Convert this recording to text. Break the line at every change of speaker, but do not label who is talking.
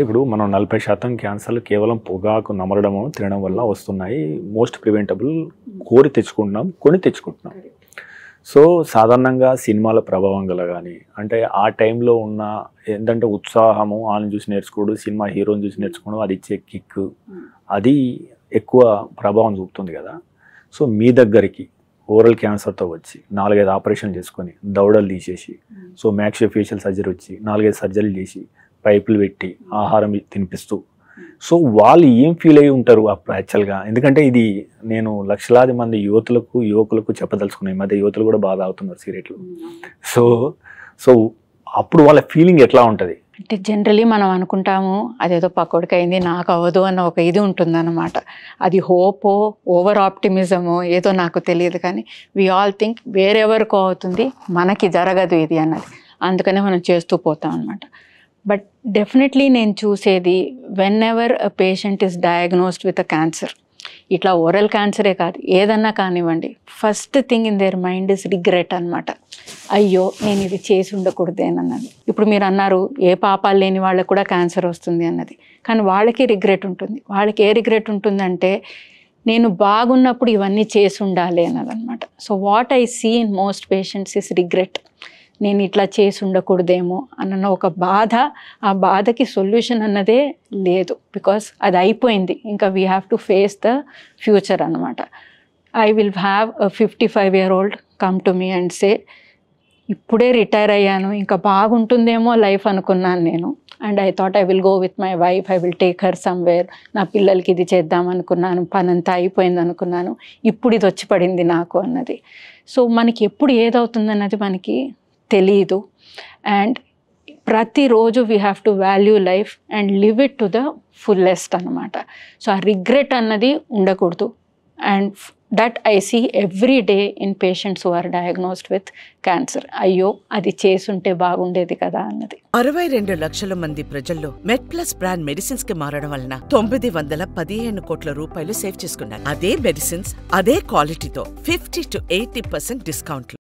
ఇప్పుడు మనం 40% క్యాన్సర్లు కేవలం పొగాకు నమలడము, తినడం వల్ల వస్తున్నాయి. Most preventable. కోరి తెచ్చుకుంటున్నాం, కొని తెచ్చుకుంటున్నాం. సో సాధారణంగా సినిమాల ప్రభావం గల కానీ అంటే ఆ టైంలో ఉన్న ఏంటంటే ఉత్సాహము, వాళ్ళని చూసి నేర్చుకోవడం, సినిమా హీరోని చూసి నేర్చుకోవడం, అది ఇచ్చే కిక్ అది ఎక్కువ ప్రభావం చూపుతుంది కదా. సో మీ దగ్గరికి ఓరల్ క్యాన్సర్తో వచ్చి 4-5 ఆపరేషన్లు చేసుకొని దవడలు తీసేసి, సో మ్యాక్సియోఫేషియల్ సర్జరీ వచ్చి 4-5 సర్జరీలు చేసి పైపులు పెట్టి ఆహారం తినిపిస్తూ, సో వాళ్ళు ఏం ఫీల్ అయ్యి ఉంటారు అప్పుడు యాక్చువల్గా? ఎందుకంటే ఇది నేను లక్షలాది మంది యువకులకు చెప్పదలుచుకున్నాను. ఈ మధ్య యువతులు కూడా బాగా తాగుతున్నారు సిగరెట్లు. సో సో అప్పుడు వాళ్ళ ఫీలింగ్ ఎట్లా ఉంటుంది?
అంటే జనరలీ మనం అనుకుంటాము అదేదో పక్కోడికి అయింది నాకు అవ్వదు అన్న ఒక ఇది ఉంటుందన్నమాట. అది హోపో, ఓవర్ ఆప్టిమిజమో ఏదో నాకు తెలియదు, కానీ వీ ఆల్ థింక్ వేరెవరికో అవుతుంది, మనకి జరగదు ఇది అన్నది. అందుకనే మనం చేస్తూ పోతాం అనమాట. బట్ డెఫినెట్లీ నేను చూసేది when ever a patient is diagnosed with a cancer, ఇట్లా ఓరల్ క్యాన్సరే కాదు ఏదన్నా కానివ్వండి, first thing in their mind is regret అనమాట. అయ్యో నేను ఇది చేసి ఉండకూడదేనన్నది. ఇప్పుడు మీరు అన్నారు ఏ పాపాలు లేని వాళ్ళకు కూడా క్యాన్సర్ వస్తుంది అన్నది, కానీ వాళ్ళకి రిగ్రెట్ ఉంటుంది. వాళ్ళకి ఏ రిగ్రెట్ ఉంటుందంటే నేను బాగున్నప్పుడు ఇవన్నీ చేసి ఉండాలి అన్నదన్నమాట. So what I see in most patients is regret. నేను ఇట్లా చేసి ఉండకూడదేమో అన్న ఒక బాధ. ఆ బాధకి సొల్యూషన్ అన్నదే లేదు, బికాస్ అది అయిపోయింది. ఇంకా we have to face the future అనమాట. I will have a 55-year-old come to me and say, ఇప్పుడే రిటైర్ అయ్యాను, ఇంకా బాగుంటుందేమో లైఫ్ అనుకున్నాను నేను. And I thought I will go with my wife, I will take her somewhere, నా పిల్లలకి ఇది చేద్దాం అనుకున్నాను, పనంతా అయిపోయింది అనుకున్నాను, ఇప్పుడు ఇది వచ్చి పడింది నాకు అన్నది. సో మనకి ఎప్పుడు ఏదవుతుందన్నది మనకి తెలీదు. అండ్ ప్రతిరోజు we have to value life and live it to the fullest అనమాట. సో ఆ రిగ్రెట్ అన్నది ఉండకూడదు. And that I see every day in patients who are diagnosed with cancer. అయ్యో అది చేసుంటే బాగుండేది కదా అన్నది.
62 లక్షల మంది ప్రజల్లో మెడ్ప్లస్ బ్రాండ్ మెడిసిన్స్ కి మారడం వలన 915 కోట్ల రూపాయలు సేవ్ చేసుకున్నారు. అదే మెడిసిన్స్ అదే క్వాలిటీతో 50 to 80% డిస్కౌంట్లు.